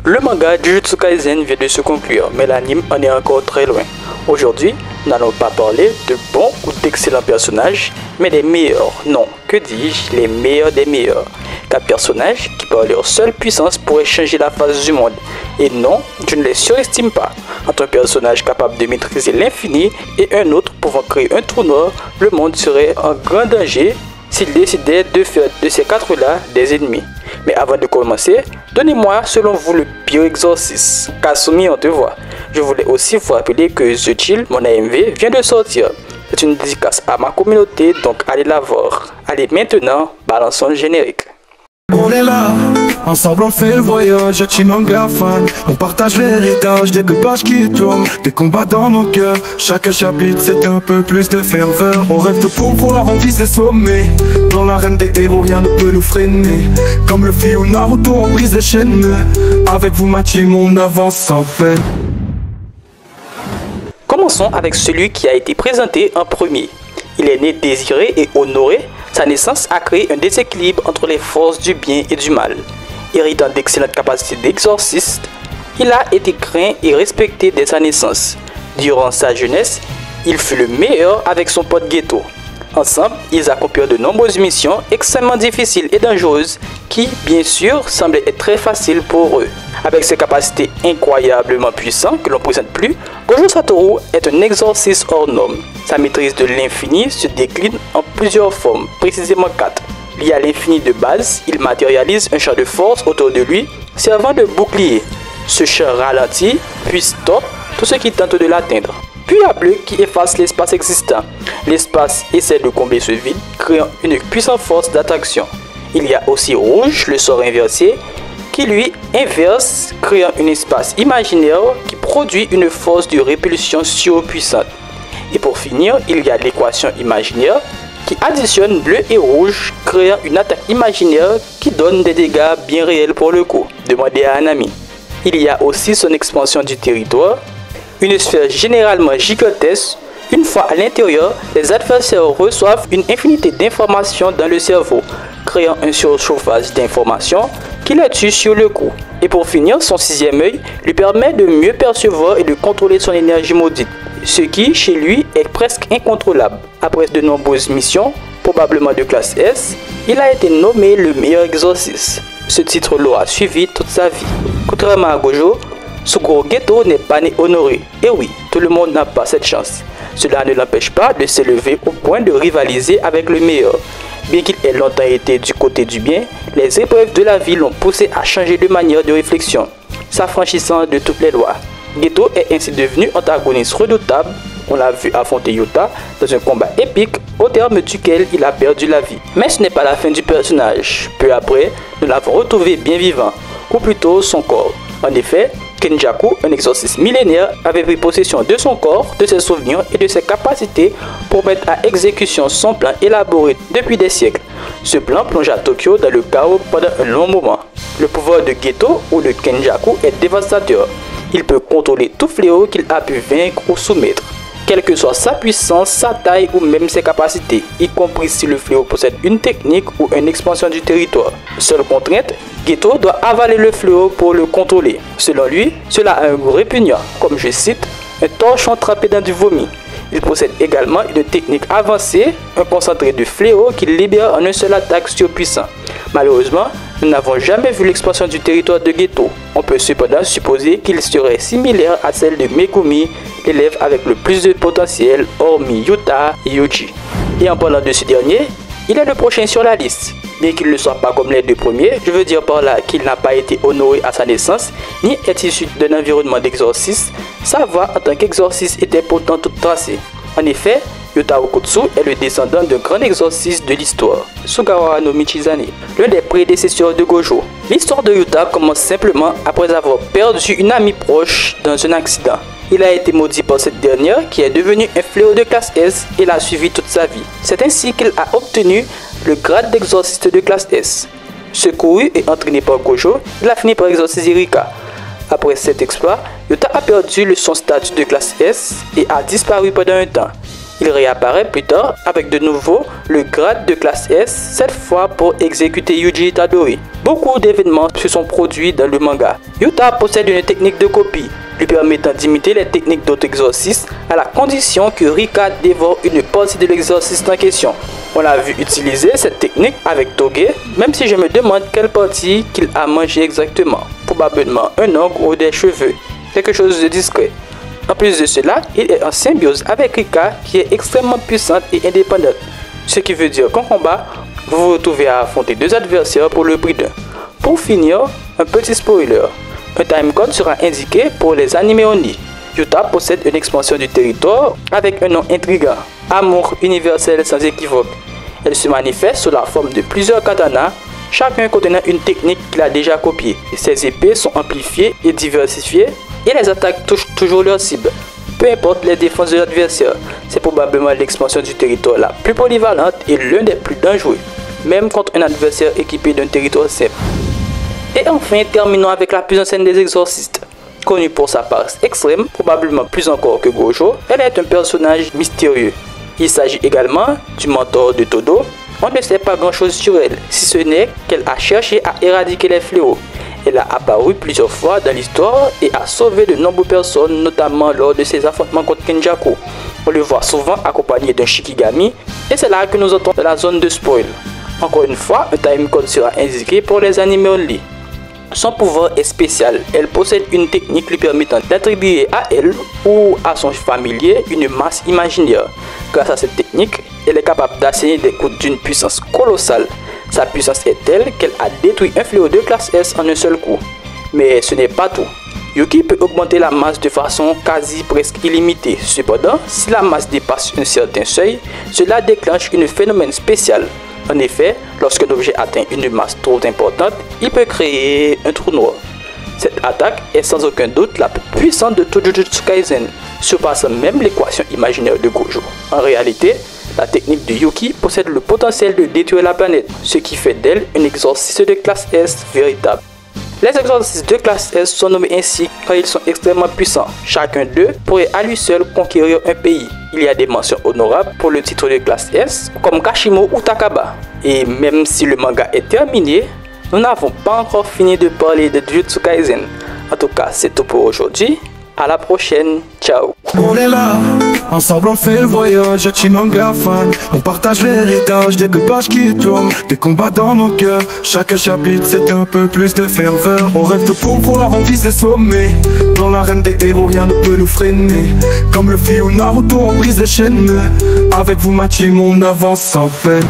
Le manga Jujutsu Kaisen vient de se conclure, mais l'anime en est encore très loin. Aujourd'hui, nous n'allons pas parler de bons ou d'excellents personnages, mais des meilleurs, non, que dis-je, les meilleurs des meilleurs. Car personnages qui par leur seule puissance pourraient changer la face du monde. Et non, je ne les surestime pas. Entre un personnage capable de maîtriser l'infini et un autre pouvant créer un trou noir, le monde serait en grand danger s'il décidait de faire de ces quatre-là des ennemis. Mais avant de commencer, donnez-moi selon vous le pire exorcisme. Kasumi, on te voit. Je voulais aussi vous rappeler que The Chill, mon AMV, vient de sortir. C'est une dédicace à ma communauté, donc allez la voir. Allez maintenant, balançons le générique. On est là, ensemble on fait le voyage, Chinonga fan. On partage l'héritage des deux pages qui tournent, des combats dans nos cœurs. Chaque chapitre c'est un peu plus de ferveur. On rêve de pouvoir en viser sommets. Dans l'arène des héros rien ne peut nous freiner. Comme le fil ou Naruto on brise les chaînes. Avec vous ma team on avance sans peine. Commençons avec celui qui a été présenté en premier. Il est né désiré et honoré. Sa naissance a créé un déséquilibre entre les forces du bien et du mal. Héritant d'excellentes capacités d'exorciste, il a été craint et respecté dès sa naissance. Durant sa jeunesse, il fut le meilleur avec son pote Geto. Ensemble, ils accomplirent de nombreuses missions extrêmement difficiles et dangereuses qui, bien sûr, semblaient être très faciles pour eux. Avec ses capacités incroyablement puissantes que l'on ne présente plus, Gojo Satoru est un exorciste hors norme. Sa maîtrise de l'infini se décline en plusieurs formes, précisément 4. Lié à l'infini de base, il matérialise un champ de force autour de lui, servant de bouclier. Ce champ ralentit, puis stoppe tout ce qui tente de l'atteindre. Puis il y a bleu qui efface l'espace existant. L'espace essaie de combler ce vide, créant une puissante force d'attraction. Il y a aussi rouge, le sort inversé, qui lui inverse, créant un espace imaginaire qui produit une force de répulsion surpuissante. Et pour finir, il y a l'équation imaginaire qui additionne bleu et rouge, créant une attaque imaginaire qui donne des dégâts bien réels pour le coup. Demandez à un ami. Il y a aussi son expansion du territoire, une sphère généralement gigantesque. Une fois à l'intérieur, les adversaires reçoivent une infinité d'informations dans le cerveau, créant un surchauffage d'informations qui les tue sur le coup. Et pour finir, son sixième œil lui permet de mieux percevoir et de contrôler son énergie maudite, ce qui, chez lui, est presque incontrôlable. Après de nombreuses missions, probablement de classe S, il a été nommé le meilleur exorciste. Ce titre l'aura suivi toute sa vie. Contrairement à Gojo, Sugoro Geto n'est pas né honoré. Et oui, tout le monde n'a pas cette chance. Cela ne l'empêche pas de s'élever au point de rivaliser avec le meilleur. Bien qu'il ait longtemps été du côté du bien, les épreuves de la vie l'ont poussé à changer de manière de réflexion, s'affranchissant de toutes les lois. Geto est ainsi devenu antagoniste redoutable. On l'a vu affronter Yuta dans un combat épique au terme duquel il a perdu la vie. Mais ce n'est pas la fin du personnage. Peu après, nous l'avons retrouvé bien vivant, ou plutôt son corps. En effet, Kenjaku, un exorciste millénaire, avait pris possession de son corps, de ses souvenirs et de ses capacités pour mettre à exécution son plan élaboré depuis des siècles. Ce plan plongea Tokyo dans le chaos pendant un long moment. Le pouvoir de Geto ou de Kenjaku est dévastateur. Il peut contrôler tout fléau qu'il a pu vaincre ou soumettre, quelle que soit sa puissance, sa taille ou même ses capacités, y compris si le fléau possède une technique ou une expansion du territoire. Seule contrainte, Geto doit avaler le fléau pour le contrôler. Selon lui, cela a un goût répugnant, comme je cite, un torchon trempé dans du vomi. Il possède également une technique avancée, un concentré de fléau qu'il libère en une seule attaque surpuissant. Malheureusement, nous n'avons jamais vu l'expansion du territoire de Geto. On peut cependant supposer qu'il serait similaire à celle de Megumi, l'élève avec le plus de potentiel hormis Yuta et Yuji. Et en parlant de ce dernier, il est le prochain sur la liste. Bien qu'il ne soit pas comme les deux premiers, je veux dire par là qu'il n'a pas été honoré à sa naissance, ni est issu d'un environnement d'exorciste, sa voie en tant qu'exorciste était pourtant toute tracée. En effet, Yuta Okutsu est le descendant d'un grand exorciste de l'histoire, Sugawara no Michizane, l'un des prédécesseurs de Gojo. L'histoire de Yuta commence simplement après avoir perdu une amie proche dans un accident. Il a été maudit par cette dernière qui est devenue un fléau de classe S et l'a suivi toute sa vie. C'est ainsi qu'il a obtenu le grade d'exorciste de classe S. Secouru et entraîné par Gojo, il a fini par exorciser Rika. Après cet exploit, Yuta a perdu son statut de classe S et a disparu pendant un temps. Il réapparaît plus tard avec de nouveau le grade de classe S, cette fois pour exécuter Yuji Itadori. Beaucoup d'événements se sont produits dans le manga. Yuta possède une technique de copie, lui permettant d'imiter les techniques d'autres exorcistes à la condition que Rika dévore une partie de l'exorciste en question. On l'a vu utiliser cette technique avec Toge, même si je me demande quelle partie qu'il a mangé exactement. Probablement un ongle ou des cheveux, quelque chose de discret. En plus de cela, il est en symbiose avec Rika qui est extrêmement puissante et indépendante. Ce qui veut dire qu'en combat, vous vous retrouvez à affronter deux adversaires pour le prix d'un. Pour finir, un petit spoiler. Un timecode sera indiqué pour les animés Oni. Yuta possède une expansion du territoire avec un nom intriguant, Amour universel sans équivoque. Elle se manifeste sous la forme de plusieurs katanas, chacun contenant une technique qu'il a déjà copiée. Ses épées sont amplifiées et diversifiées et les attaques touchent toujours leur cible. Peu importe les défenses de l'adversaire, c'est probablement l'expansion du territoire la plus polyvalente et l'un des plus dangereux, même contre un adversaire équipé d'un territoire simple. Et enfin, terminons avec la plus ancienne des exorcistes. Connue pour sa paresse extrême, probablement plus encore que Gojo, elle est un personnage mystérieux. Il s'agit également du mentor de Todo. On ne sait pas grand chose sur elle, si ce n'est qu'elle a cherché à éradiquer les fléaux. Elle a apparu plusieurs fois dans l'histoire et a sauvé de nombreuses personnes, notamment lors de ses affrontements contre Kenjaku. On le voit souvent accompagné d'un Shikigami et c'est là que nous entrons dans la zone de spoil. Encore une fois, un timecode sera indiqué pour les animés only. Son pouvoir est spécial, elle possède une technique lui permettant d'attribuer à elle ou à son familier une masse imaginaire. Grâce à cette technique, elle est capable d'asséner des coups d'une puissance colossale. Sa puissance est telle qu'elle a détruit un fléau de classe S en un seul coup. Mais ce n'est pas tout. Yuki peut augmenter la masse de façon quasi presque illimitée. Cependant, si la masse dépasse un certain seuil, cela déclenche un phénomène spécial. En effet, lorsqu'un objet atteint une masse trop importante, il peut créer un trou noir. Cette attaque est sans aucun doute la plus puissante de tout Jujutsu Kaisen, surpassant même l'équation imaginaire de Gojo. En réalité, la technique de Yuki possède le potentiel de détruire la planète, ce qui fait d'elle un exorciste de classe S véritable. Les exorcistes de classe S sont nommés ainsi car ils sont extrêmement puissants. Chacun d'eux pourrait à lui seul conquérir un pays. Il y a des mentions honorables pour le titre de classe S, comme Kashimo ou Takaba. Et même si le manga est terminé, nous n'avons pas encore fini de parler de Jujutsu Kaisen. En tout cas, c'est tout pour aujourd'hui. À la prochaine, ciao. On est là, ensemble on fait le voyage, Hachimanga fan. On partage l'héritage des deux pages qui tournent, des combats dans nos cœurs. Chaque chapitre c'est un peu plus de ferveur. On rêve de pouvoir, on vise les sommets. Dans l'arène des héros, rien ne peut nous freiner. Comme le fil ou Naruto, on brise les chaînes. Avec vous, ma team, on avance sans peine.